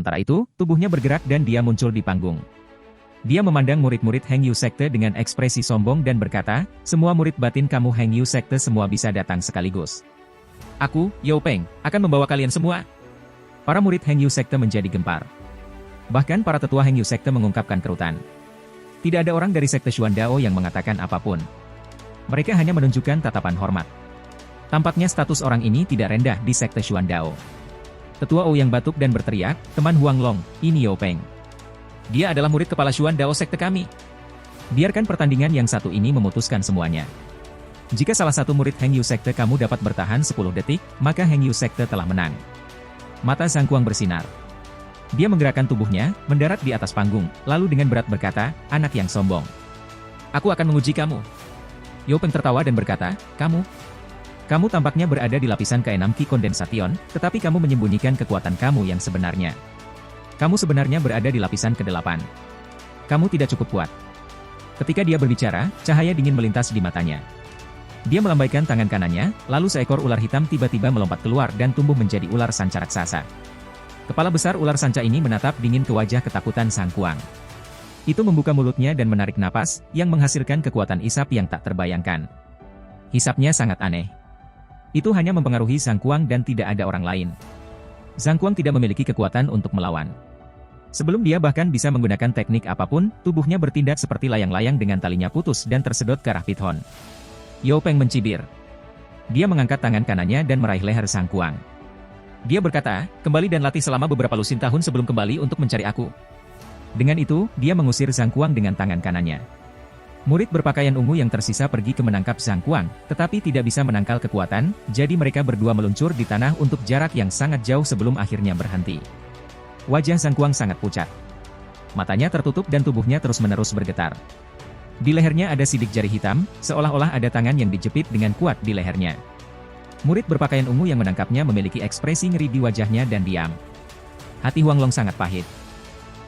Sementara itu, tubuhnya bergerak dan dia muncul di panggung. Dia memandang murid-murid Hengyu Sekte dengan ekspresi sombong dan berkata, "Semua murid batin kamu Hengyu Sekte semua bisa datang sekaligus. Aku, Yao Peng, akan membawa kalian semua." Para murid Hengyu Sekte menjadi gempar. Bahkan para tetua Hengyu Sekte mengungkapkan kerutan. Tidak ada orang dari Sekte Xuan Dao yang mengatakan apapun. Mereka hanya menunjukkan tatapan hormat. Tampaknya status orang ini tidak rendah di Sekte Xuan Dao. Tetua Ou yang batuk dan berteriak, "Teman Huang Long, ini Yao Peng. Dia adalah murid kepala Xuan Dao Sekte kami. Biarkan pertandingan yang satu ini memutuskan semuanya. Jika salah satu murid Hengyu Sekte kamu dapat bertahan 10 detik, maka Hengyu Sekte telah menang." Mata Zhang Kuang bersinar. Dia menggerakkan tubuhnya, mendarat di atas panggung, lalu dengan berat berkata, "Anak yang sombong. Aku akan menguji kamu." Yao Peng tertawa dan berkata, Kamu tampaknya berada di lapisan ke-6 Qi Kondensation, tetapi kamu menyembunyikan kekuatan kamu yang sebenarnya. Kamu sebenarnya berada di lapisan ke-8. Kamu tidak cukup kuat." Ketika dia berbicara, cahaya dingin melintas di matanya. Dia melambaikan tangan kanannya, lalu seekor ular hitam tiba-tiba melompat keluar dan tumbuh menjadi ular sanca raksasa. Kepala besar ular sanca ini menatap dingin ke wajah ketakutan Zhang Kuang. Itu membuka mulutnya dan menarik napas, yang menghasilkan kekuatan isap yang tak terbayangkan. Hisapnya sangat aneh. Itu hanya mempengaruhi Zhang Kuang dan tidak ada orang lain. Zhang Kuang tidak memiliki kekuatan untuk melawan. Sebelum dia bahkan bisa menggunakan teknik apapun, tubuhnya bertindak seperti layang-layang dengan talinya putus dan tersedot ke arah Pithon. Yao Peng mencibir. Dia mengangkat tangan kanannya dan meraih leher Zhang Kuang. Dia berkata, "Kembali dan latih selama beberapa lusin tahun sebelum kembali untuk mencari aku." Dengan itu, dia mengusir Zhang Kuang dengan tangan kanannya. Murid berpakaian ungu yang tersisa pergi ke menangkap Zhang Kuang, tetapi tidak bisa menangkal kekuatan, jadi mereka berdua meluncur di tanah untuk jarak yang sangat jauh sebelum akhirnya berhenti. Wajah Zhang Kuang sangat pucat. Matanya tertutup dan tubuhnya terus-menerus bergetar. Di lehernya ada sidik jari hitam, seolah-olah ada tangan yang dijepit dengan kuat di lehernya. Murid berpakaian ungu yang menangkapnya memiliki ekspresi ngeri di wajahnya dan diam. Hati Huang Long sangat pahit.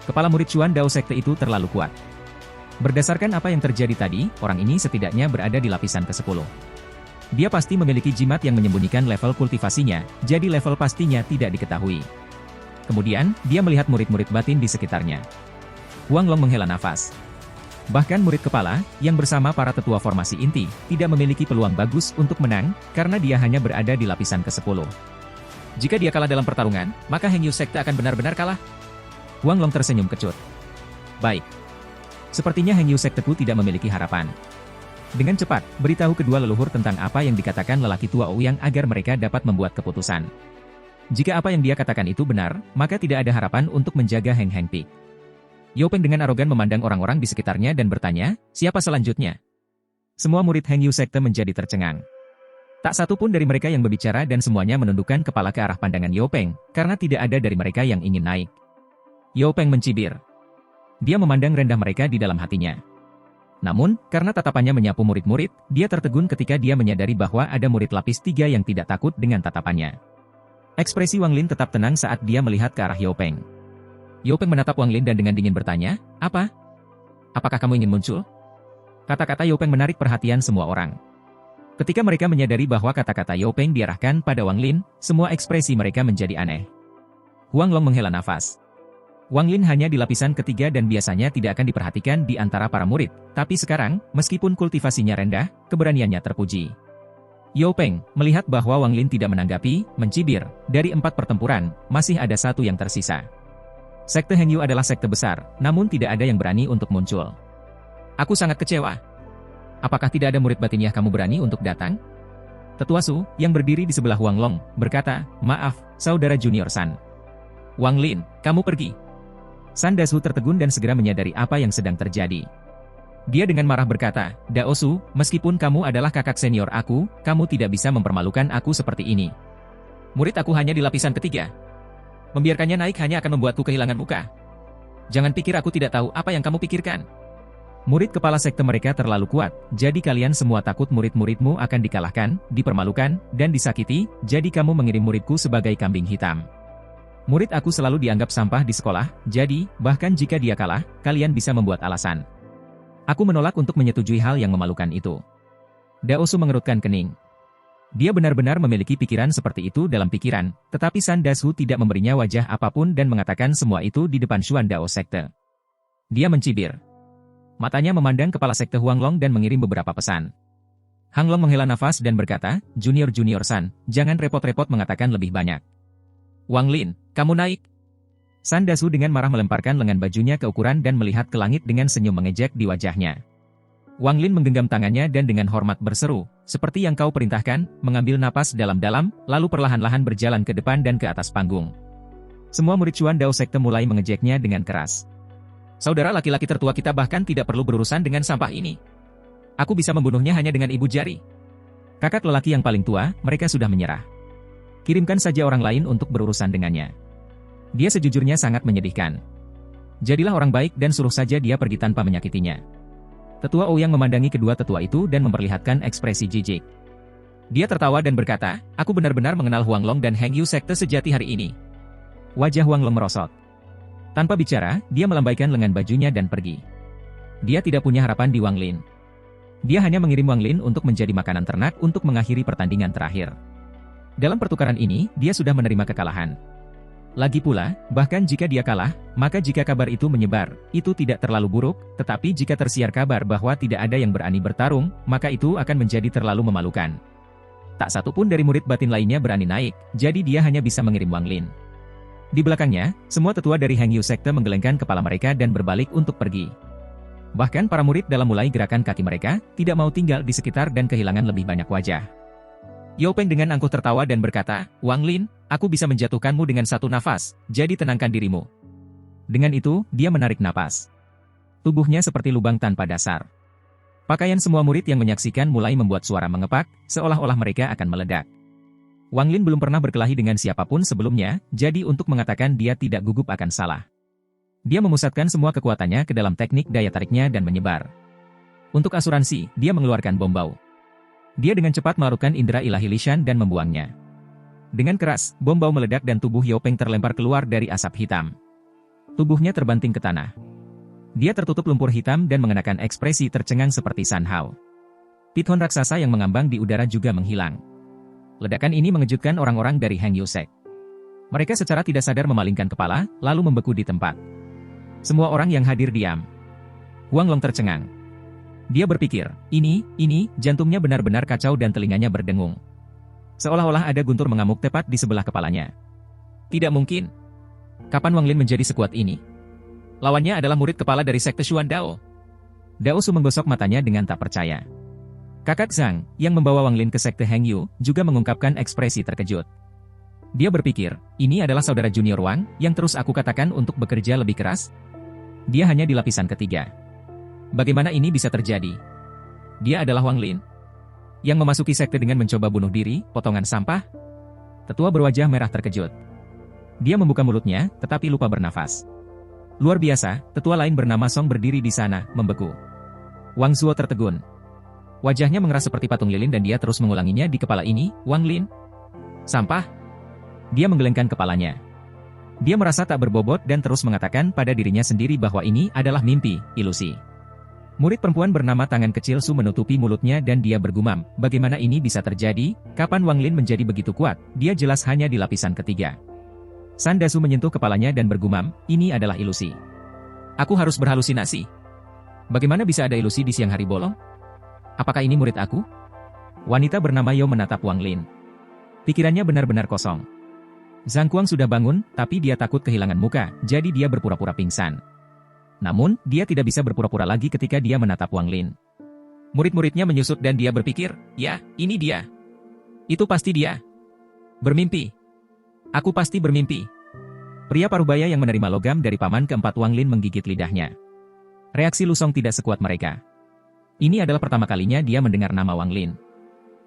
Kepala murid Xuan Dao Sekte itu terlalu kuat. Berdasarkan apa yang terjadi tadi, orang ini setidaknya berada di lapisan ke-10. Dia pasti memiliki jimat yang menyembunyikan level kultivasinya, jadi level pastinya tidak diketahui. Kemudian, dia melihat murid-murid batin di sekitarnya. Huang Long menghela nafas. Bahkan murid kepala, yang bersama para tetua formasi inti, tidak memiliki peluang bagus untuk menang, karena dia hanya berada di lapisan ke-10. Jika dia kalah dalam pertarungan, maka Hengyu Sekte akan benar-benar kalah. Huang Long tersenyum kecut. Baik. Sepertinya Hengyu Sekteku tidak memiliki harapan. Dengan cepat, beritahu kedua leluhur tentang apa yang dikatakan lelaki tua Ouyang agar mereka dapat membuat keputusan. Jika apa yang dia katakan itu benar, maka tidak ada harapan untuk menjaga Heng Heng Peak. Yao Peng dengan arogan memandang orang-orang di sekitarnya dan bertanya, "Siapa selanjutnya?" Semua murid Hengyu Sekte menjadi tercengang. Tak satu pun dari mereka yang berbicara dan semuanya menundukkan kepala ke arah pandangan Yao Peng, karena tidak ada dari mereka yang ingin naik. Yao Peng mencibir. Dia memandang rendah mereka di dalam hatinya. Namun, karena tatapannya menyapu murid-murid, dia tertegun ketika dia menyadari bahwa ada murid lapis 3 yang tidak takut dengan tatapannya. Ekspresi Wang Lin tetap tenang saat dia melihat ke arah Yao Peng. Yao Peng menatap Wang Lin dan dengan dingin bertanya, "Apa? Apakah kamu ingin muncul?" Kata-kata Yao Peng menarik perhatian semua orang. Ketika mereka menyadari bahwa kata-kata Yao Peng diarahkan pada Wang Lin, semua ekspresi mereka menjadi aneh. Huang Long menghela nafas. Wang Lin hanya di lapisan ketiga dan biasanya tidak akan diperhatikan di antara para murid, tapi sekarang, meskipun kultivasinya rendah, keberaniannya terpuji. Yao Peng, melihat bahwa Wang Lin tidak menanggapi, mencibir, dari 4 pertempuran, masih ada 1 yang tersisa. Sekte Hengyu adalah sekte besar, namun tidak ada yang berani untuk muncul. Aku sangat kecewa. Apakah tidak ada murid batiniah kamu berani untuk datang? Tetua Su, yang berdiri di sebelah Huang Long, berkata, "Maaf, saudara junior San." Wang Lin, kamu pergi. San Dasu tertegun dan segera menyadari apa yang sedang terjadi. Dia dengan marah berkata, "Dao Su, meskipun kamu adalah kakak senior aku, kamu tidak bisa mempermalukan aku seperti ini. Murid aku hanya di lapisan ketiga. Membiarkannya naik hanya akan membuatku kehilangan muka. Jangan pikir aku tidak tahu apa yang kamu pikirkan." Murid kepala sekte mereka terlalu kuat, jadi kalian semua takut murid-muridmu akan dikalahkan, dipermalukan, dan disakiti, jadi kamu mengirim muridku sebagai kambing hitam. Murid aku selalu dianggap sampah di sekolah, jadi, bahkan jika dia kalah, kalian bisa membuat alasan. Aku menolak untuk menyetujui hal yang memalukan itu. Dao Su mengerutkan kening. Dia benar-benar memiliki pikiran seperti itu dalam pikiran, tetapi San Dasu tidak memberinya wajah apapun dan mengatakan semua itu di depan Xuan Dao Sekte. Dia mencibir. Matanya memandang kepala sekte Huanglong dan mengirim beberapa pesan. Hanglong menghela nafas dan berkata, Junior San, jangan repot-repot mengatakan lebih banyak. Wang Lin, kamu naik. San Dasu dengan marah melemparkan lengan bajunya ke ukuran dan melihat ke langit dengan senyum mengejek di wajahnya. Wang Lin menggenggam tangannya dan dengan hormat berseru, seperti yang kau perintahkan, mengambil napas dalam-dalam, lalu perlahan-lahan berjalan ke depan dan ke atas panggung. Semua murid Xuan Dao Sekte mulai mengejeknya dengan keras. Saudara laki-laki tertua kita bahkan tidak perlu berurusan dengan sampah ini. Aku bisa membunuhnya hanya dengan ibu jari. Kakak lelaki yang paling tua, mereka sudah menyerah. Kirimkan saja orang lain untuk berurusan dengannya. Dia sejujurnya sangat menyedihkan. Jadilah orang baik dan suruh saja dia pergi tanpa menyakitinya. Tetua Ouyang memandangi kedua tetua itu dan memperlihatkan ekspresi jijik. Dia tertawa dan berkata, aku benar-benar mengenal Huanglong dan Hengyu Sekte sejati hari ini. Wajah Huanglong merosot. Tanpa bicara, dia melambaikan lengan bajunya dan pergi. Dia tidak punya harapan di Wang Lin. Dia hanya mengirim Wang Lin untuk menjadi makanan ternak untuk mengakhiri pertandingan terakhir. Dalam pertukaran ini, dia sudah menerima kekalahan. Lagi pula, bahkan jika dia kalah, maka jika kabar itu menyebar, itu tidak terlalu buruk, tetapi jika tersiar kabar bahwa tidak ada yang berani bertarung, maka itu akan menjadi terlalu memalukan. Tak satu pun dari murid batin lainnya berani naik, jadi dia hanya bisa mengirim Wang Lin. Di belakangnya, semua tetua dari Hengyu Sekte menggelengkan kepala mereka dan berbalik untuk pergi. Bahkan para murid dalam mulai gerakan kaki mereka, tidak mau tinggal di sekitar dan kehilangan lebih banyak wajah. Yao Peng dengan angkuh tertawa dan berkata, Wang Lin, aku bisa menjatuhkanmu dengan satu nafas, jadi tenangkan dirimu. Dengan itu, dia menarik napas. Tubuhnya seperti lubang tanpa dasar. Pakaian semua murid yang menyaksikan mulai membuat suara mengepak, seolah-olah mereka akan meledak. Wang Lin belum pernah berkelahi dengan siapapun sebelumnya, jadi untuk mengatakan dia tidak gugup akan salah. Dia memusatkan semua kekuatannya ke dalam teknik daya tariknya dan menyebar. Untuk asuransi, dia mengeluarkan bom bau. Dia dengan cepat melakukan indera ilahi Lishan dan membuangnya. Dengan keras, bom bau meledak dan tubuh Yao Peng terlempar keluar dari asap hitam. Tubuhnya terbanting ke tanah. Dia tertutup lumpur hitam dan mengenakan ekspresi tercengang seperti San Hao. Pithon raksasa yang mengambang di udara juga menghilang. Ledakan ini mengejutkan orang-orang dari Hengyu Sekte. Mereka secara tidak sadar memalingkan kepala, lalu membeku di tempat. Semua orang yang hadir diam. Huanglong tercengang. Dia berpikir, ini, jantungnya benar-benar kacau dan telinganya berdengung. Seolah-olah ada guntur mengamuk tepat di sebelah kepalanya. Tidak mungkin. Kapan Wang Lin menjadi sekuat ini? Lawannya adalah murid kepala dari Sekte Xuan Dao. Dao Su menggosok matanya dengan tak percaya. Kakak Zhang, yang membawa Wang Lin ke Sekte Hengyu, juga mengungkapkan ekspresi terkejut. Dia berpikir, ini adalah saudara junior Wang, yang terus aku katakan untuk bekerja lebih keras? Dia hanya di lapisan ketiga. Bagaimana ini bisa terjadi? Dia adalah Wang Lin. Yang memasuki sekte dengan mencoba bunuh diri, potongan sampah? Tetua berwajah merah terkejut. Dia membuka mulutnya, tetapi lupa bernafas. Luar biasa, tetua lain bernama Song berdiri di sana, membeku. Wang Zuo tertegun. Wajahnya mengeras seperti patung lilin dan dia terus mengulanginya di kepala ini, Wang Lin. Sampah? Dia menggelengkan kepalanya. Dia merasa tak berbobot dan terus mengatakan pada dirinya sendiri bahwa ini adalah mimpi, ilusi. Murid perempuan bernama Tangan Kecil Su menutupi mulutnya dan dia bergumam, bagaimana ini bisa terjadi, kapan Wang Lin menjadi begitu kuat, dia jelas hanya di lapisan ketiga. San Dasu menyentuh kepalanya dan bergumam, ini adalah ilusi. Aku harus berhalusinasi. Bagaimana bisa ada ilusi di siang hari bolong? Apakah ini murid aku? Wanita bernama Yao menatap Wang Lin. Pikirannya benar-benar kosong. Zhang Kuang sudah bangun, tapi dia takut kehilangan muka, jadi dia berpura-pura pingsan. Namun, dia tidak bisa berpura-pura lagi ketika dia menatap Wang Lin. Murid-muridnya menyusut dan dia berpikir, ya, ini dia. Itu pasti dia. Bermimpi. Aku pasti bermimpi. Pria parubaya yang menerima logam dari paman keempat Wang Lin menggigit lidahnya. Reaksi Lu Song tidak sekuat mereka. Ini adalah pertama kalinya dia mendengar nama Wang Lin.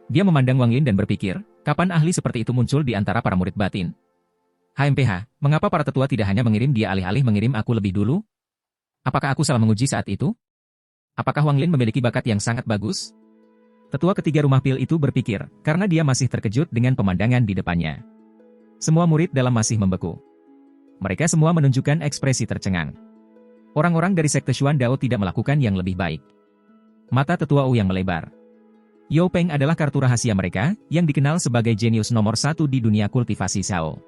Dia memandang Wang Lin dan berpikir, kapan ahli seperti itu muncul di antara para murid batin? HMPH, mengapa para tetua tidak hanya mengirim dia alih-alih mengirim aku lebih dulu? Apakah aku salah menguji saat itu? Apakah Wang Lin memiliki bakat yang sangat bagus? Tetua ketiga rumah pil itu berpikir, karena dia masih terkejut dengan pemandangan di depannya. Semua murid dalam masih membeku. Mereka semua menunjukkan ekspresi tercengang. Orang-orang dari Sekte Xuan Dao tidak melakukan yang lebih baik. Mata tetua Wu yang melebar. Yao Peng adalah kartu rahasia mereka, yang dikenal sebagai jenius nomor satu di dunia kultivasi Shao.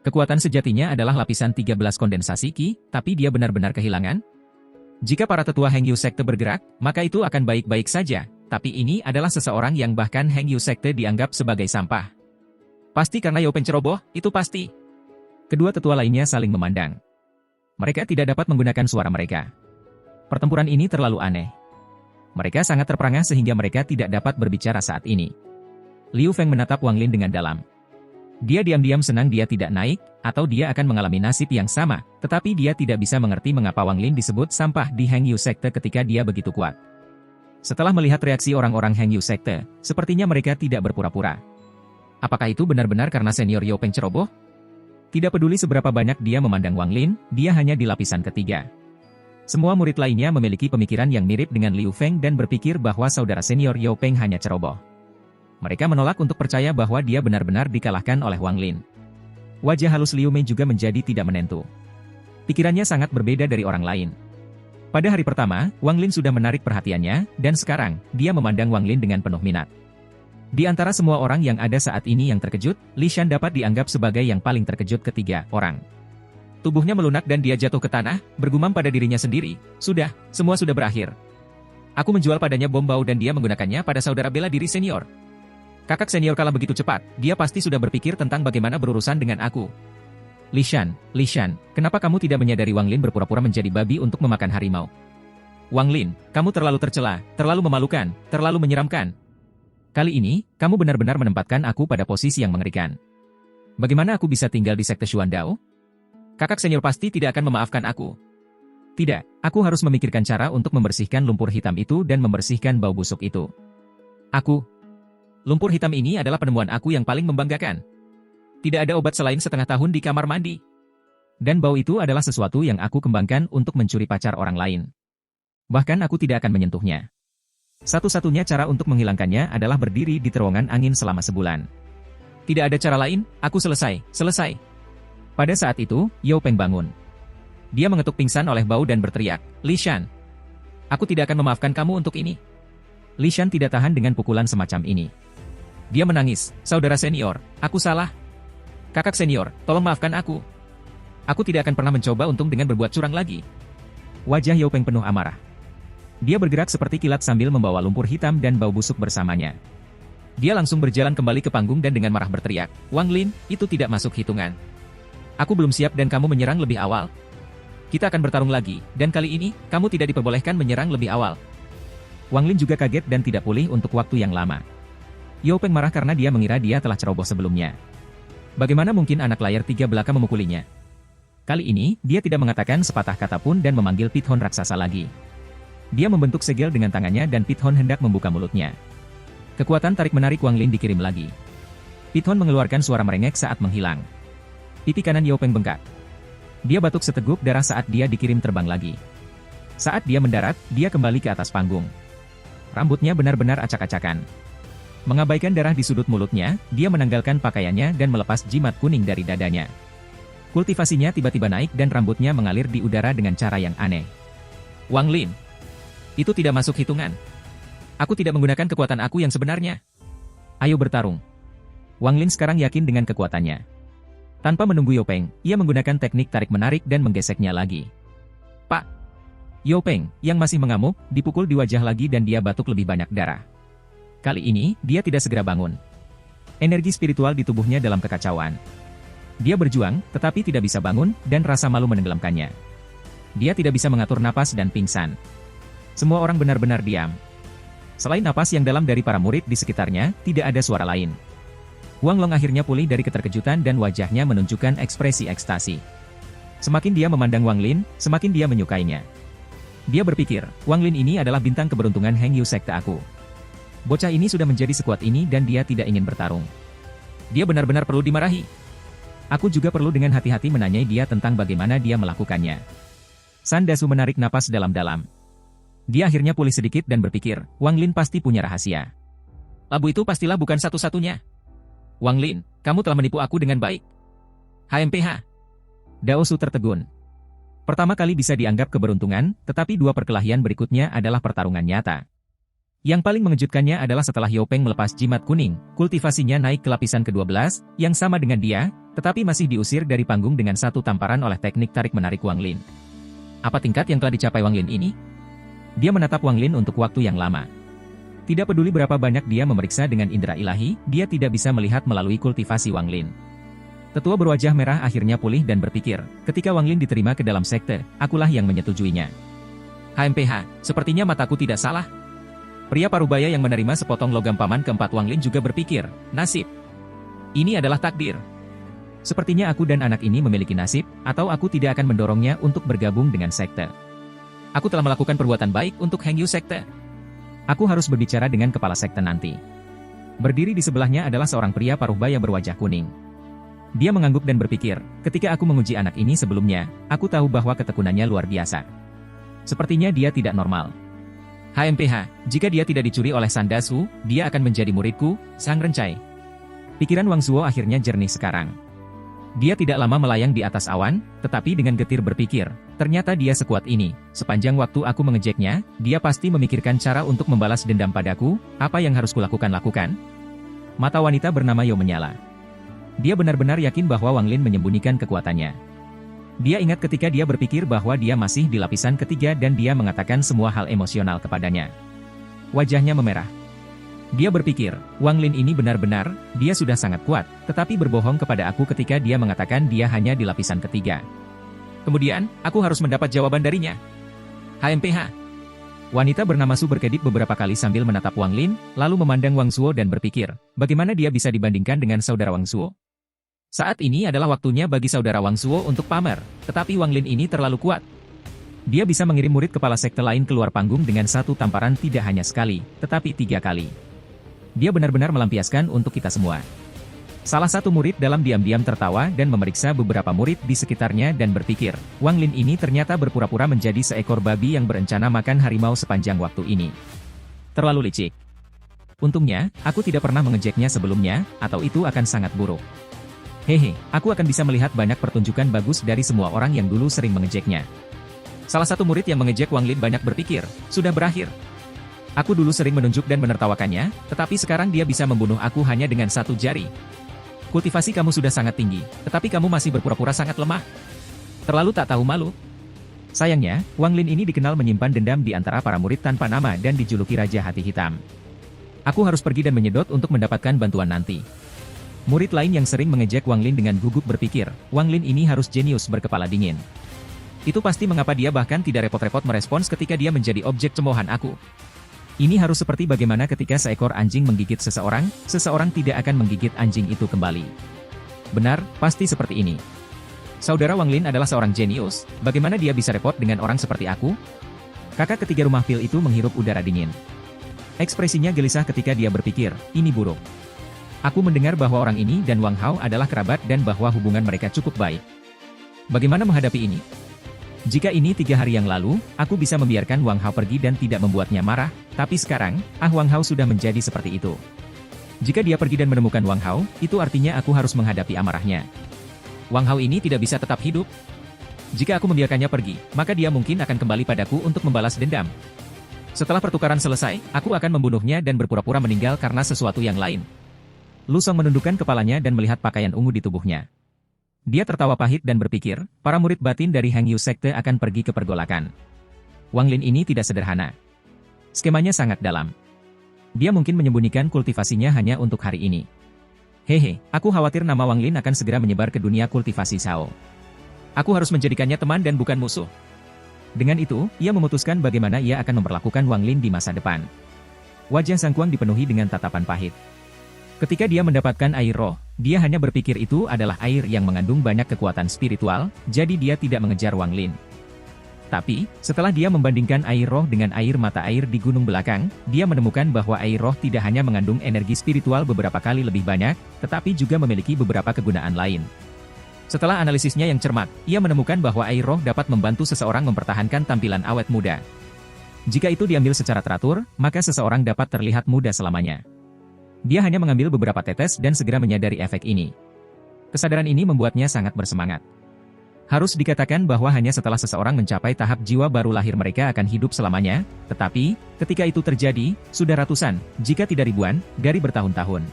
Kekuatan sejatinya adalah lapisan 13 kondensasi Qi, tapi dia benar-benar kehilangan. Jika para tetua Heng Yu Sekte bergerak, maka itu akan baik-baik saja, tapi ini adalah seseorang yang bahkan Heng Yu Sekte dianggap sebagai sampah. Pasti karena Yao Peng ceroboh, itu pasti. Kedua tetua lainnya saling memandang. Mereka tidak dapat menggunakan suara mereka. Pertempuran ini terlalu aneh. Mereka sangat terperangah sehingga mereka tidak dapat berbicara saat ini. Liu Feng menatap Wang Lin dengan dalam. Dia diam-diam senang dia tidak naik, atau dia akan mengalami nasib yang sama, tetapi dia tidak bisa mengerti mengapa Wang Lin disebut sampah di Heng Yu Sekte ketika dia begitu kuat. Setelah melihat reaksi orang-orang Heng Yu Sekte, sepertinya mereka tidak berpura-pura. Apakah itu benar-benar karena senior Yao Peng ceroboh? Tidak peduli seberapa banyak dia memandang Wang Lin, dia hanya di lapisan ketiga. Semua murid lainnya memiliki pemikiran yang mirip dengan Liu Feng dan berpikir bahwa saudara senior Yao Peng hanya ceroboh. Mereka menolak untuk percaya bahwa dia benar-benar dikalahkan oleh Wang Lin. Wajah halus Liu Mei juga menjadi tidak menentu. Pikirannya sangat berbeda dari orang lain. Pada hari pertama, Wang Lin sudah menarik perhatiannya, dan sekarang, dia memandang Wang Lin dengan penuh minat. Di antara semua orang yang ada saat ini yang terkejut, Li Shan dapat dianggap sebagai yang paling terkejut ketiga orang. Tubuhnya melunak dan dia jatuh ke tanah, bergumam pada dirinya sendiri, sudah, semua sudah berakhir. Aku menjual padanya bom bau dan dia menggunakannya pada saudara bela diri senior. Kakak senior kalah begitu cepat, dia pasti sudah berpikir tentang bagaimana berurusan dengan aku. Li Shan, kenapa kamu tidak menyadari Wang Lin berpura-pura menjadi babi untuk memakan harimau? Wang Lin, kamu terlalu tercela, terlalu memalukan, terlalu menyeramkan. Kali ini, kamu benar-benar menempatkan aku pada posisi yang mengerikan. Bagaimana aku bisa tinggal di Sekte Xuandao? Kakak senior pasti tidak akan memaafkan aku. Tidak, aku harus memikirkan cara untuk membersihkan lumpur hitam itu dan membersihkan bau busuk itu. Lumpur hitam ini adalah penemuan aku yang paling membanggakan. Tidak ada obat selain setengah tahun di kamar mandi. Dan bau itu adalah sesuatu yang aku kembangkan untuk mencuri pacar orang lain. Bahkan aku tidak akan menyentuhnya. Satu-satunya cara untuk menghilangkannya adalah berdiri di terowongan angin selama sebulan. Tidak ada cara lain, aku selesai. Pada saat itu, Yao Peng bangun. Dia mengetuk pingsan oleh bau dan berteriak, Li Shan. Aku tidak akan memaafkan kamu untuk ini. Li Shan tidak tahan dengan pukulan semacam ini. Dia menangis, saudara senior, aku salah. Kakak senior, tolong maafkan aku. Aku tidak akan pernah mencoba untung dengan berbuat curang lagi. Wajah Yao Peng penuh amarah. Dia bergerak seperti kilat sambil membawa lumpur hitam dan bau busuk bersamanya. Dia langsung berjalan kembali ke panggung dan dengan marah berteriak, Wang Lin, itu tidak masuk hitungan. Aku belum siap dan kamu menyerang lebih awal. Kita akan bertarung lagi, dan kali ini, kamu tidak diperbolehkan menyerang lebih awal. Wang Lin juga kaget dan tidak pulih untuk waktu yang lama. Yao Peng marah karena dia mengira dia telah ceroboh sebelumnya. Bagaimana mungkin anak layar 3 belaka memukulinya? Kali ini, dia tidak mengatakan sepatah kata pun dan memanggil Pithon raksasa lagi. Dia membentuk segel dengan tangannya dan Pithon hendak membuka mulutnya. Kekuatan tarik-menarik Wang Lin dikirim lagi. Pithon mengeluarkan suara merengek saat menghilang. Pipi kanan Yao Peng bengkak. Dia batuk seteguk darah saat dia dikirim terbang lagi. Saat dia mendarat, dia kembali ke atas panggung. Rambutnya benar-benar acak-acakan. Mengabaikan darah di sudut mulutnya, dia menanggalkan pakaiannya dan melepas jimat kuning dari dadanya. Kultivasinya tiba-tiba naik dan rambutnya mengalir di udara dengan cara yang aneh. Wang Lin. Itu tidak masuk hitungan. Aku tidak menggunakan kekuatan aku yang sebenarnya. Ayo bertarung. Wang Lin sekarang yakin dengan kekuatannya. Tanpa menunggu Yao Peng, ia menggunakan teknik tarik-menarik dan menggeseknya lagi. Pak! Yao Peng, yang masih mengamuk, dipukul di wajah lagi dan dia batuk lebih banyak darah. Kali ini, dia tidak segera bangun. Energi spiritual di tubuhnya dalam kekacauan. Dia berjuang, tetapi tidak bisa bangun, dan rasa malu menenggelamkannya. Dia tidak bisa mengatur napas dan pingsan. Semua orang benar-benar diam. Selain napas yang dalam dari para murid di sekitarnya, tidak ada suara lain. Wang Long akhirnya pulih dari keterkejutan dan wajahnya menunjukkan ekspresi ekstasi. Semakin dia memandang Wang Lin, semakin dia menyukainya. Dia berpikir, Wang Lin ini adalah bintang keberuntungan Heng Yu Sekte aku. Bocah ini sudah menjadi sekuat ini dan dia tidak ingin bertarung. Dia benar-benar perlu dimarahi. Aku juga perlu dengan hati-hati menanyai dia tentang bagaimana dia melakukannya. San Dasu menarik napas dalam-dalam. Dia akhirnya pulih sedikit dan berpikir, Wang Lin pasti punya rahasia. Labu itu pastilah bukan satu-satunya. Wang Lin, kamu telah menipu aku dengan baik. HMPH. Dao Su tertegun. Pertama kali bisa dianggap keberuntungan, tetapi dua perkelahian berikutnya adalah pertarungan nyata. Yang paling mengejutkannya adalah setelah Yao Peng melepas jimat kuning, kultivasinya naik ke lapisan ke-12, yang sama dengan dia, tetapi masih diusir dari panggung dengan satu tamparan oleh teknik tarik-menarik Wang Lin. Apa tingkat yang telah dicapai Wang Lin ini? Dia menatap Wang Lin untuk waktu yang lama. Tidak peduli berapa banyak dia memeriksa dengan indera ilahi, dia tidak bisa melihat melalui kultivasi Wang Lin. Tetua berwajah merah akhirnya pulih dan berpikir, ketika Wang Lin diterima ke dalam sekte, akulah yang menyetujuinya. HMPH, sepertinya mataku tidak salah. Pria parubaya yang menerima sepotong logam paman keempat Wang Lin juga berpikir, nasib. Ini adalah takdir. Sepertinya aku dan anak ini memiliki nasib, atau aku tidak akan mendorongnya untuk bergabung dengan sekte. Aku telah melakukan perbuatan baik untuk Hengyu sekte. Aku harus berbicara dengan kepala sekte nanti. Berdiri di sebelahnya adalah seorang pria parubaya berwajah kuning. Dia mengangguk dan berpikir, ketika aku menguji anak ini sebelumnya, aku tahu bahwa ketekunannya luar biasa. Sepertinya dia tidak normal. HMPH, jika dia tidak dicuri oleh Sandasu, dia akan menjadi muridku, Sang Rencai. Pikiran Wang Zuo akhirnya jernih sekarang. Dia tidak lama melayang di atas awan, tetapi dengan getir berpikir, ternyata dia sekuat ini. Sepanjang waktu aku mengejeknya, dia pasti memikirkan cara untuk membalas dendam padaku. Apa yang harus kulakukan? Mata wanita bernama Yao menyala. Dia benar-benar yakin bahwa Wang Lin menyembunyikan kekuatannya. Dia ingat ketika dia berpikir bahwa dia masih di lapisan ketiga dan dia mengatakan semua hal emosional kepadanya. Wajahnya memerah. Dia berpikir, Wang Lin ini benar-benar, dia sudah sangat kuat, tetapi berbohong kepada aku ketika dia mengatakan dia hanya di lapisan ketiga. Kemudian, aku harus mendapat jawaban darinya. HMPH. Wanita bernama Su berkedip beberapa kali sambil menatap Wang Lin, lalu memandang Wang Zuo dan berpikir, bagaimana dia bisa dibandingkan dengan saudara Wang Zuo? Saat ini adalah waktunya bagi saudara Wang Zuo untuk pamer, tetapi Wang Lin ini terlalu kuat. Dia bisa mengirim murid kepala sekte lain keluar panggung dengan satu tamparan tidak hanya sekali, tetapi 3 kali. Dia benar-benar melampiaskan untuk kita semua. Salah satu murid dalam diam-diam tertawa dan memeriksa beberapa murid di sekitarnya dan berpikir, Wang Lin ini ternyata berpura-pura menjadi seekor babi yang berencana makan harimau sepanjang waktu ini. Terlalu licik. Untungnya, aku tidak pernah mengejeknya sebelumnya, atau itu akan sangat buruk. Hehe, aku akan bisa melihat banyak pertunjukan bagus dari semua orang yang dulu sering mengejeknya. Salah satu murid yang mengejek Wang Lin banyak berpikir, sudah berakhir. Aku dulu sering menunjuk dan menertawakannya, tetapi sekarang dia bisa membunuh aku hanya dengan 1 jari. Kultivasi kamu sudah sangat tinggi, tetapi kamu masih berpura-pura sangat lemah. Terlalu tak tahu malu. Sayangnya, Wang Lin ini dikenal menyimpan dendam di antara para murid tanpa nama dan dijuluki Raja Hati Hitam. Aku harus pergi dan menyedot untuk mendapatkan bantuan nanti. Murid lain yang sering mengejek Wang Lin dengan gugup berpikir, Wang Lin ini harus jenius berkepala dingin. Itu pasti mengapa dia bahkan tidak repot-repot merespons ketika dia menjadi objek cemoohan aku. Ini harus seperti bagaimana ketika seekor anjing menggigit seseorang, seseorang tidak akan menggigit anjing itu kembali. Benar, pasti seperti ini. Saudara Wang Lin adalah seorang jenius, bagaimana dia bisa repot dengan orang seperti aku? Kakak ketiga rumah pil itu menghirup udara dingin. Ekspresinya gelisah ketika dia berpikir, ini buruk. Aku mendengar bahwa orang ini dan Wang Hao adalah kerabat dan bahwa hubungan mereka cukup baik. Bagaimana menghadapi ini? Jika ini 3 hari yang lalu, aku bisa membiarkan Wang Hao pergi dan tidak membuatnya marah, tapi sekarang, Wang Hao sudah menjadi seperti itu. Jika dia pergi dan menemukan Wang Hao, itu artinya aku harus menghadapi amarahnya. Wang Hao ini tidak bisa tetap hidup. Jika aku membiarkannya pergi, maka dia mungkin akan kembali padaku untuk membalas dendam. Setelah pertukaran selesai, aku akan membunuhnya dan berpura-pura meninggal karena sesuatu yang lain. Lu Song menundukkan kepalanya dan melihat pakaian ungu di tubuhnya. Dia tertawa pahit dan berpikir, para murid batin dari Hengyu Sekte akan pergi ke pergolakan. Wang Lin ini tidak sederhana. Skemanya sangat dalam. Dia mungkin menyembunyikan kultivasinya hanya untuk hari ini. Hehe, aku khawatir nama Wang Lin akan segera menyebar ke dunia kultivasi Shao. Aku harus menjadikannya teman dan bukan musuh. Dengan itu, ia memutuskan bagaimana ia akan memperlakukan Wang Lin di masa depan. Wajah Sang Kuang dipenuhi dengan tatapan pahit. Ketika dia mendapatkan air roh, dia hanya berpikir itu adalah air yang mengandung banyak kekuatan spiritual, jadi dia tidak mengejar Wang Lin. Tapi, setelah dia membandingkan air roh dengan air mata air di gunung belakang, dia menemukan bahwa air roh tidak hanya mengandung energi spiritual beberapa kali lebih banyak, tetapi juga memiliki beberapa kegunaan lain. Setelah analisisnya yang cermat, ia menemukan bahwa air roh dapat membantu seseorang mempertahankan tampilan awet muda. Jika itu diambil secara teratur, maka seseorang dapat terlihat muda selamanya. Dia hanya mengambil beberapa tetes dan segera menyadari efek ini. Kesadaran ini membuatnya sangat bersemangat. Harus dikatakan bahwa hanya setelah seseorang mencapai tahap jiwa baru lahir mereka akan hidup selamanya, tetapi, ketika itu terjadi, sudah ratusan, jika tidak ribuan, dari bertahun-tahun.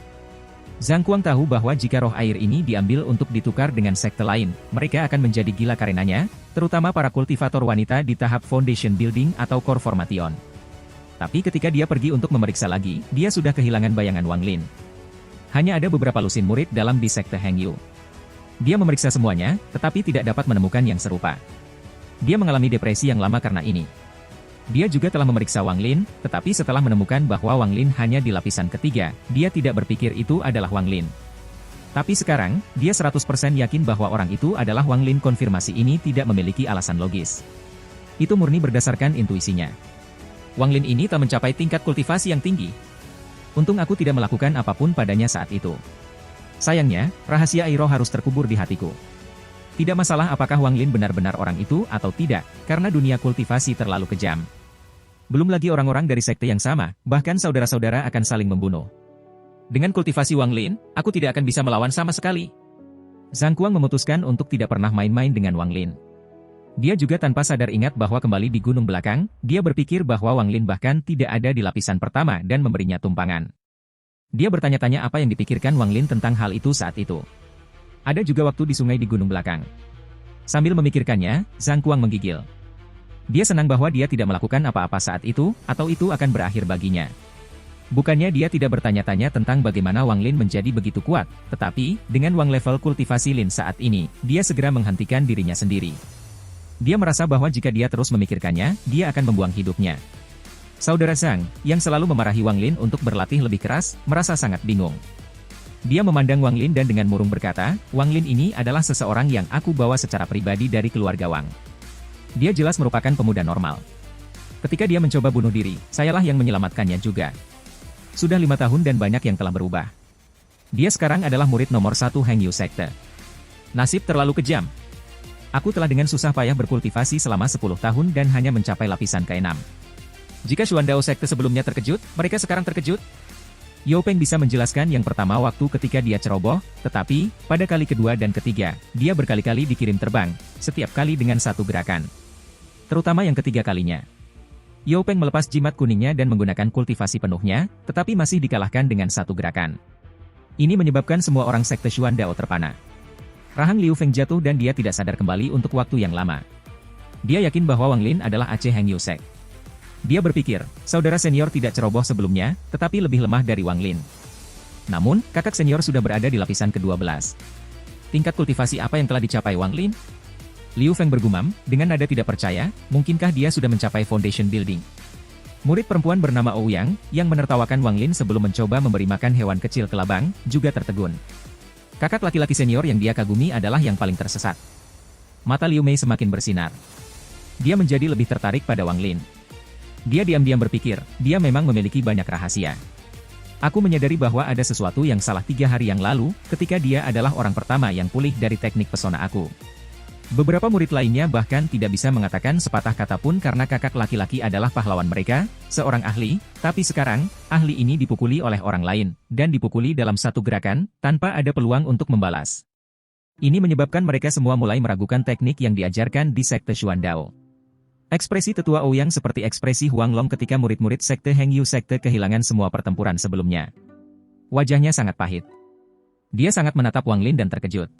Zhang Kuang tahu bahwa jika roh air ini diambil untuk ditukar dengan sekte lain, mereka akan menjadi gila karenanya, terutama para kultivator wanita di tahap foundation building atau core formation. Tapi ketika dia pergi untuk memeriksa lagi, dia sudah kehilangan bayangan Wang Lin. Hanya ada beberapa lusin murid dalam di sekte Hengyu. Dia memeriksa semuanya, tetapi tidak dapat menemukan yang serupa. Dia mengalami depresi yang lama karena ini. Dia juga telah memeriksa Wang Lin, tetapi setelah menemukan bahwa Wang Lin hanya di lapisan ketiga, dia tidak berpikir itu adalah Wang Lin. Tapi sekarang, dia 100% yakin bahwa orang itu adalah Wang Lin. Konfirmasi ini tidak memiliki alasan logis. Itu murni berdasarkan intuisinya. Wang Lin ini tak mencapai tingkat kultivasi yang tinggi. Untung aku tidak melakukan apapun padanya saat itu. Sayangnya, rahasia Airo harus terkubur di hatiku. Tidak masalah apakah Wang Lin benar-benar orang itu atau tidak, karena dunia kultivasi terlalu kejam. Belum lagi orang-orang dari sekte yang sama, bahkan saudara-saudara akan saling membunuh. Dengan kultivasi Wang Lin, aku tidak akan bisa melawan sama sekali. Zhang Kuang memutuskan untuk tidak pernah main-main dengan Wang Lin. Dia juga tanpa sadar ingat bahwa kembali di gunung belakang, dia berpikir bahwa Wang Lin bahkan tidak ada di lapisan pertama dan memberinya tumpangan. Dia bertanya-tanya apa yang dipikirkan Wang Lin tentang hal itu saat itu. Ada juga waktu di sungai di gunung belakang. Sambil memikirkannya, Zhang Kuang menggigil. Dia senang bahwa dia tidak melakukan apa-apa saat itu, atau itu akan berakhir baginya. Bukannya dia tidak bertanya-tanya tentang bagaimana Wang Lin menjadi begitu kuat, tetapi, dengan Wang level kultivasi Lin saat ini, dia segera menghentikan dirinya sendiri. Dia merasa bahwa jika dia terus memikirkannya, dia akan membuang hidupnya. Saudara Zhang, yang selalu memarahi Wang Lin untuk berlatih lebih keras, merasa sangat bingung. Dia memandang Wang Lin dan dengan murung berkata, Wang Lin ini adalah seseorang yang aku bawa secara pribadi dari keluarga Wang. Dia jelas merupakan pemuda normal. Ketika dia mencoba bunuh diri, sayalah yang menyelamatkannya juga. Sudah 5 tahun dan banyak yang telah berubah. Dia sekarang adalah murid nomor 1 Hengyu Sekte. Nasib terlalu kejam. Aku telah dengan susah payah berkultivasi selama 10 tahun dan hanya mencapai lapisan ke-6. Jika Xuandao Sekte sebelumnya terkejut, mereka sekarang terkejut. Yao Peng bisa menjelaskan yang pertama waktu ketika dia ceroboh, tetapi, pada kali kedua dan ketiga, dia berkali-kali dikirim terbang, setiap kali dengan satu gerakan. Terutama yang ketiga kalinya. Yao Peng melepas jimat kuningnya dan menggunakan kultivasi penuhnya, tetapi masih dikalahkan dengan satu gerakan. Ini menyebabkan semua orang Sekte Xuandao terpana. Rahang Liu Feng jatuh dan dia tidak sadar kembali untuk waktu yang lama. Dia yakin bahwa Wang Lin adalah Aceh Hengyu Sek. Dia berpikir, saudara senior tidak ceroboh sebelumnya, tetapi lebih lemah dari Wang Lin. Namun, kakak senior sudah berada di lapisan ke-12. Tingkat kultivasi apa yang telah dicapai Wang Lin? Liu Feng bergumam, dengan nada tidak percaya, mungkinkah dia sudah mencapai foundation building? Murid perempuan bernama Ouyang, yang menertawakan Wang Lin sebelum mencoba memberi makan hewan kecil kelabang, juga tertegun. Kakak laki-laki senior yang dia kagumi adalah yang paling tersesat. Mata Liu Mei semakin bersinar. Dia menjadi lebih tertarik pada Wang Lin. Dia diam-diam berpikir, dia memang memiliki banyak rahasia. Aku menyadari bahwa ada sesuatu yang salah 3 hari yang lalu, ketika dia adalah orang pertama yang pulih dari teknik pesona aku. Beberapa murid lainnya bahkan tidak bisa mengatakan sepatah kata pun karena kakak laki-laki adalah pahlawan mereka, seorang ahli, tapi sekarang, ahli ini dipukuli oleh orang lain, dan dipukuli dalam satu gerakan, tanpa ada peluang untuk membalas. Ini menyebabkan mereka semua mulai meragukan teknik yang diajarkan di Sekte Xuandao. Ekspresi tetua Ouyang seperti ekspresi Huang Long ketika murid-murid Sekte Hengyu Sekte kehilangan semua pertempuran sebelumnya. Wajahnya sangat pahit. Dia sangat menatap Wang Lin dan terkejut.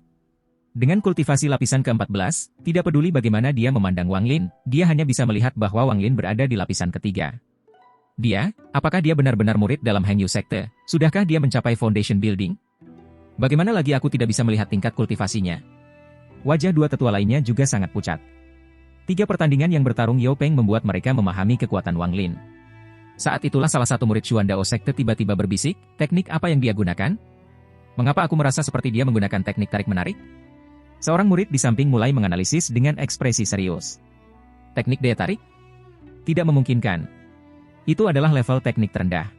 Dengan kultivasi lapisan ke-14, tidak peduli bagaimana dia memandang Wang Lin, dia hanya bisa melihat bahwa Wang Lin berada di lapisan ketiga. Dia, apakah dia benar-benar murid dalam Hengyu Sekte? Sudahkah dia mencapai foundation building? Bagaimana lagi aku tidak bisa melihat tingkat kultivasinya? Wajah dua tetua lainnya juga sangat pucat. 3 pertandingan yang bertarung Yao Peng membuat mereka memahami kekuatan Wang Lin. Saat itulah salah satu murid Xuandao Sekte tiba-tiba berbisik, teknik apa yang dia gunakan? Mengapa aku merasa seperti dia menggunakan teknik tarik-menarik? Seorang murid di samping mulai menganalisis dengan ekspresi serius. Teknik daya tarik? Tidak memungkinkan. Itu adalah level teknik terendah.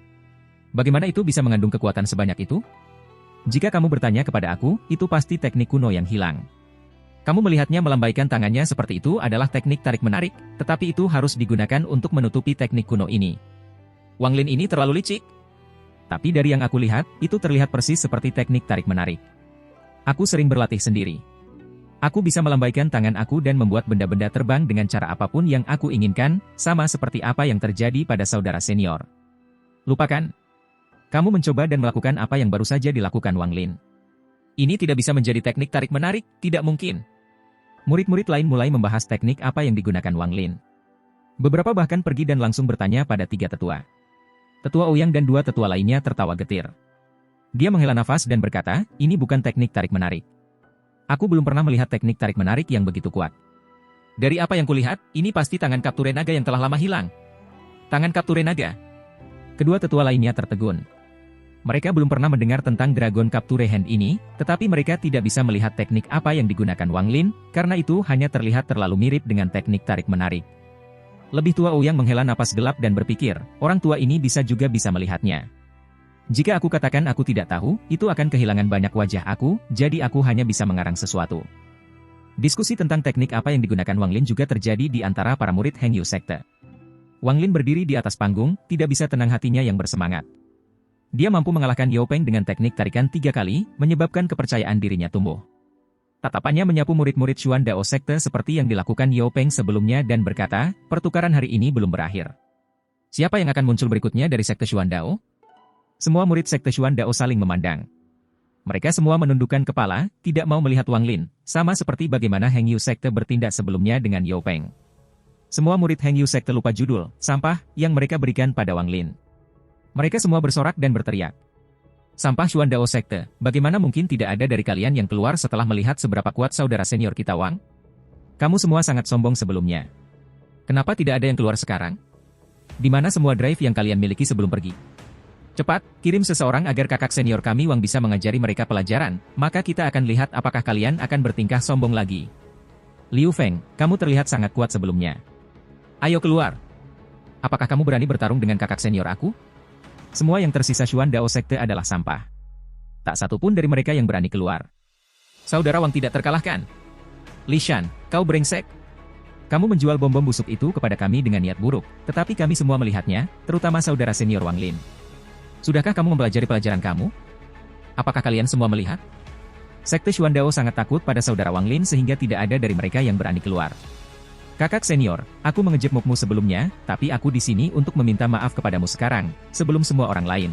Bagaimana itu bisa mengandung kekuatan sebanyak itu? Jika kamu bertanya kepada aku, itu pasti teknik kuno yang hilang. Kamu melihatnya melambaikan tangannya seperti itu adalah teknik tarik-menarik, tetapi itu harus digunakan untuk menutupi teknik kuno ini. Wang Lin ini terlalu licik. Tapi dari yang aku lihat, itu terlihat persis seperti teknik tarik-menarik. Aku sering berlatih sendiri. Aku bisa melambaikan tangan aku dan membuat benda-benda terbang dengan cara apapun yang aku inginkan, sama seperti apa yang terjadi pada saudara senior. Lupakan. Kamu mencoba dan melakukan apa yang baru saja dilakukan Wang Lin. Ini tidak bisa menjadi teknik tarik-menarik, tidak mungkin. Murid-murid lain mulai membahas teknik apa yang digunakan Wang Lin. Beberapa bahkan pergi dan langsung bertanya pada 3 tetua. Tetua Ouyang dan 2 tetua lainnya tertawa getir. Dia menghela nafas dan berkata, ini bukan teknik tarik-menarik. Aku belum pernah melihat teknik tarik-menarik yang begitu kuat. Dari apa yang kulihat, ini pasti tangan Kapture Naga yang telah lama hilang. Tangan Kapture Naga. Kedua tetua lainnya tertegun. Mereka belum pernah mendengar tentang Dragon Capture Hand ini, tetapi mereka tidak bisa melihat teknik apa yang digunakan Wang Lin, karena itu hanya terlihat terlalu mirip dengan teknik tarik-menarik. Lebih tua Ouyang menghela napas gelap dan berpikir, orang tua ini bisa melihatnya. Jika aku katakan aku tidak tahu, itu akan kehilangan banyak wajah aku, jadi aku hanya bisa mengarang sesuatu. Diskusi tentang teknik apa yang digunakan Wang Lin juga terjadi di antara para murid Heng Yu Sekte. Wang Lin berdiri di atas panggung, tidak bisa tenang hatinya yang bersemangat. Dia mampu mengalahkan Yao Peng dengan teknik tarikan 3 kali, menyebabkan kepercayaan dirinya tumbuh. Tatapannya menyapu murid-murid Xuan Dao Sekte seperti yang dilakukan Yao Peng sebelumnya dan berkata, pertukaran hari ini belum berakhir. Siapa yang akan muncul berikutnya dari Sekte Xuan Dao? Semua murid Sekte Xuan Dao saling memandang. Mereka semua menundukkan kepala, tidak mau melihat Wang Lin, sama seperti bagaimana Heng Yu Sekte bertindak sebelumnya dengan Yao Peng. Semua murid Heng Yu Sekte lupa judul, sampah, yang mereka berikan pada Wang Lin. Mereka semua bersorak dan berteriak. Sampah Xuan Dao Sekte, bagaimana mungkin tidak ada dari kalian yang keluar setelah melihat seberapa kuat saudara senior kita Wang? Kamu semua sangat sombong sebelumnya. Kenapa tidak ada yang keluar sekarang? Di mana semua drive yang kalian miliki sebelum pergi? Cepat, kirim seseorang agar kakak senior kami Wang bisa mengajari mereka pelajaran, maka kita akan lihat apakah kalian akan bertingkah sombong lagi. Liu Feng, kamu terlihat sangat kuat sebelumnya. Ayo keluar. Apakah kamu berani bertarung dengan kakak senior aku? Semua yang tersisa Xuan Dao Sekte adalah sampah. Tak satu pun dari mereka yang berani keluar. Saudara Wang tidak terkalahkan. Li Shan, kau brengsek. Kamu menjual bom-bom busuk itu kepada kami dengan niat buruk, tetapi kami semua melihatnya, terutama saudara senior Wang Lin. Sudahkah kamu mempelajari pelajaran kamu? Apakah kalian semua melihat? Sekte Xuan Dao sangat takut pada saudara Wang Lin sehingga tidak ada dari mereka yang berani keluar. Kakak senior, aku mengejekmukmu sebelumnya, tapi aku di sini untuk meminta maaf kepadamu sekarang, sebelum semua orang lain.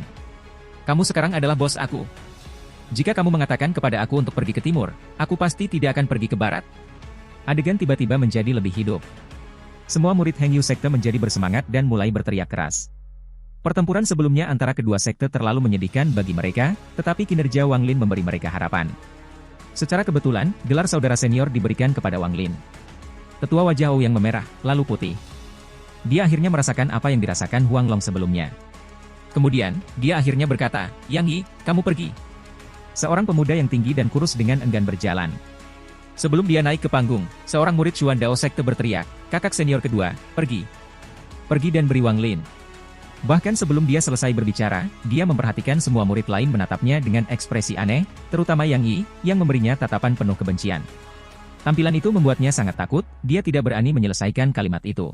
Kamu sekarang adalah bos aku. Jika kamu mengatakan kepada aku untuk pergi ke timur, aku pasti tidak akan pergi ke barat. Adegan tiba-tiba menjadi lebih hidup. Semua murid Heng Yu Sekte menjadi bersemangat dan mulai berteriak keras. Pertempuran sebelumnya antara kedua sekte terlalu menyedihkan bagi mereka, tetapi kinerja Wang Lin memberi mereka harapan. Secara kebetulan, gelar saudara senior diberikan kepada Wang Lin. Tetua wajah Ouyang memerah, lalu putih. Dia akhirnya merasakan apa yang dirasakan Huang Long sebelumnya. Kemudian, dia akhirnya berkata, Yang Yi, kamu pergi. Seorang pemuda yang tinggi dan kurus dengan enggan berjalan. Sebelum dia naik ke panggung, seorang murid Xuan Dao Sekte berteriak, kakak senior kedua, pergi. Pergi dan beri Wang Lin. Bahkan sebelum dia selesai berbicara, dia memperhatikan semua murid lain menatapnya dengan ekspresi aneh, terutama Yang Yi, yang memberinya tatapan penuh kebencian. Tampilan itu membuatnya sangat takut, dia tidak berani menyelesaikan kalimat itu.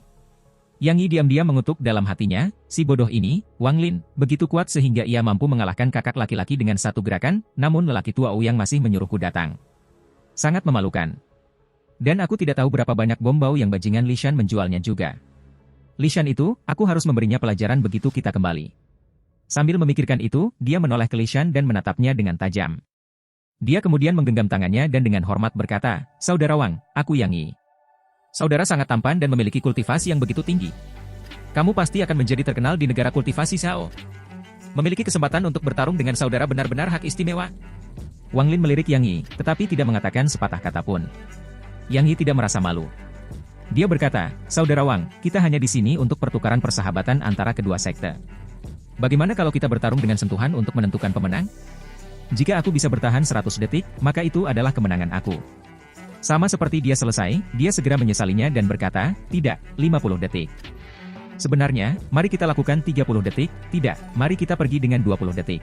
Yang Yi diam-diam mengutuk dalam hatinya, si bodoh ini, Wang Lin, begitu kuat sehingga ia mampu mengalahkan kakak laki-laki dengan satu gerakan, namun lelaki tua Ouyang masih menyuruhku datang. Sangat memalukan. Dan aku tidak tahu berapa banyak bom bau yang bajingan Li Shan menjualnya juga. Li Shan itu, aku harus memberinya pelajaran begitu kita kembali. Sambil memikirkan itu, dia menoleh ke Li Shan dan menatapnya dengan tajam. Dia kemudian menggenggam tangannya dan dengan hormat berkata, Saudara Wang, aku Yang Yi. Saudara sangat tampan dan memiliki kultivasi yang begitu tinggi. Kamu pasti akan menjadi terkenal di negara kultivasi Shao. Memiliki kesempatan untuk bertarung dengan saudara benar-benar hak istimewa. Wang Lin melirik Yang Yi, tetapi tidak mengatakan sepatah kata pun. Yang Yi tidak merasa malu. Dia berkata, Saudara Wang, kita hanya di sini untuk pertukaran persahabatan antara kedua sekte. Bagaimana kalau kita bertarung dengan sentuhan untuk menentukan pemenang? Jika aku bisa bertahan 100 detik, maka itu adalah kemenangan aku. Sama seperti dia selesai, dia segera menyesalinya dan berkata, tidak, 50 detik. Sebenarnya, mari kita lakukan 30 detik, tidak, mari kita pergi dengan 20 detik.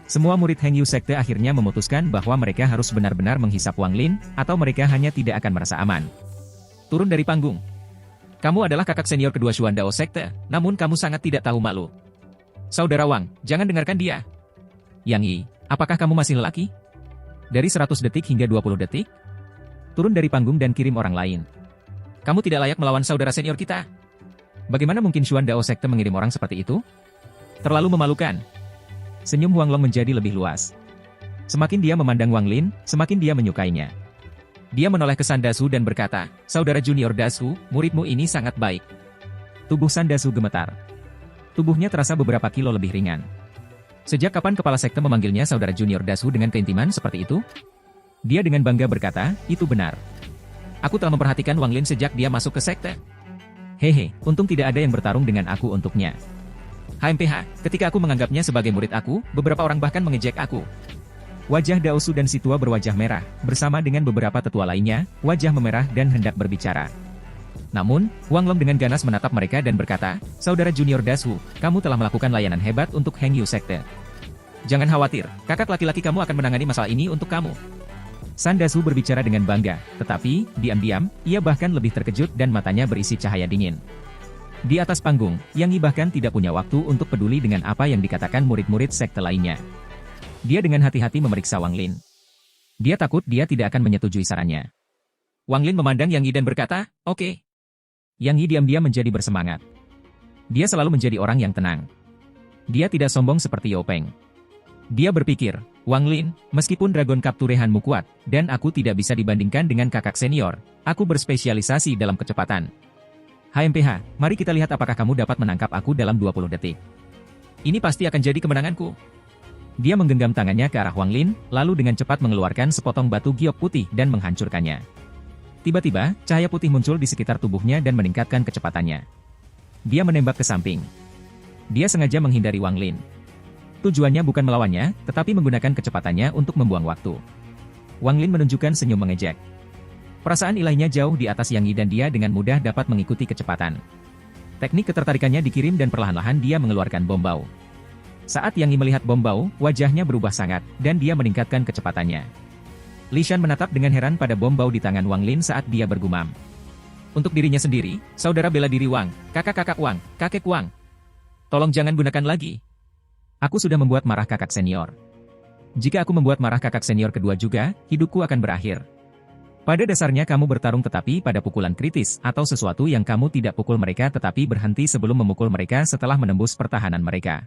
Semua murid Heng Yu Sekte akhirnya memutuskan bahwa mereka harus benar-benar menghisap Wang Lin, atau mereka hanya tidak akan merasa aman. Turun dari panggung. Kamu adalah kakak senior kedua Xuan Dao Sekte, namun kamu sangat tidak tahu malu. Saudara Wang, jangan dengarkan dia. Yang Yi, apakah kamu masih lelaki? Dari 100 detik hingga 20 detik? Turun dari panggung dan kirim orang lain. Kamu tidak layak melawan saudara senior kita. Bagaimana mungkin Xuan Dao Sekte mengirim orang seperti itu? Terlalu memalukan. Senyum Huang Long menjadi lebih luas. Semakin dia memandang Wang Lin, semakin dia menyukainya. Dia menoleh ke San Dasu dan berkata, "Saudara junior Dasu, muridmu ini sangat baik." Tubuh San Dasu gemetar. Tubuhnya terasa beberapa kilo lebih ringan. Sejak kapan kepala sekte memanggilnya saudara junior Dasu dengan keintiman seperti itu? Dia dengan bangga berkata, "Itu benar. Aku telah memperhatikan Wang Lin sejak dia masuk ke sekte. Hehe, untung tidak ada yang bertarung dengan aku untuknya. HMPH, ketika aku menganggapnya sebagai murid aku, beberapa orang bahkan mengejek aku." Wajah Dao Su dan si tua berwajah merah, bersama dengan beberapa tetua lainnya, wajah memerah dan hendak berbicara. Namun, Wang Long dengan ganas menatap mereka dan berkata, "Saudara junior Dasu, kamu telah melakukan layanan hebat untuk Heng Yu Sekte. Jangan khawatir, kakak laki-laki kamu akan menangani masalah ini untuk kamu." San Dasu berbicara dengan bangga, tetapi, diam-diam, ia bahkan lebih terkejut dan matanya berisi cahaya dingin. Di atas panggung, Yang Yi bahkan tidak punya waktu untuk peduli dengan apa yang dikatakan murid-murid sekte lainnya. Dia dengan hati-hati memeriksa Wang Lin. Dia takut dia tidak akan menyetujui sarannya. Wang Lin memandang Yang Yi dan berkata, "Oke." Yang Yi diam-diam menjadi bersemangat. Dia selalu menjadi orang yang tenang. Dia tidak sombong seperti Yao Peng. Dia berpikir, "Wang Lin, meskipun Dragon Kapturehanmu kuat, dan aku tidak bisa dibandingkan dengan kakak senior, aku berspesialisasi dalam kecepatan. HMPH, mari kita lihat apakah kamu dapat menangkap aku dalam 20 detik. Ini pasti akan jadi kemenanganku." Dia menggenggam tangannya ke arah Wang Lin, lalu dengan cepat mengeluarkan sepotong batu giok putih dan menghancurkannya. Tiba-tiba, cahaya putih muncul di sekitar tubuhnya dan meningkatkan kecepatannya. Dia menembak ke samping. Dia sengaja menghindari Wang Lin. Tujuannya bukan melawannya, tetapi menggunakan kecepatannya untuk membuang waktu. Wang Lin menunjukkan senyum mengejek. Perasaan ilahinya jauh di atas Yang Yi dan dia dengan mudah dapat mengikuti kecepatan. Teknik ketertarikannya dikirim dan perlahan-lahan dia mengeluarkan bom bau. Saat Yang Yi melihat bom bau, wajahnya berubah sangat, dan dia meningkatkan kecepatannya. Li Shan menatap dengan heran pada bom bau di tangan Wang Lin saat dia bergumam. Untuk dirinya sendiri, saudara bela diri Wang, kakak-kakak Wang, kakek Wang. Tolong jangan gunakan lagi. Aku sudah membuat marah kakak senior. Jika aku membuat marah kakak senior kedua juga, hidupku akan berakhir. Pada dasarnya kamu bertarung tetapi pada pukulan kritis, atau sesuatu yang kamu tidak pukul mereka tetapi berhenti sebelum memukul mereka setelah menembus pertahanan mereka.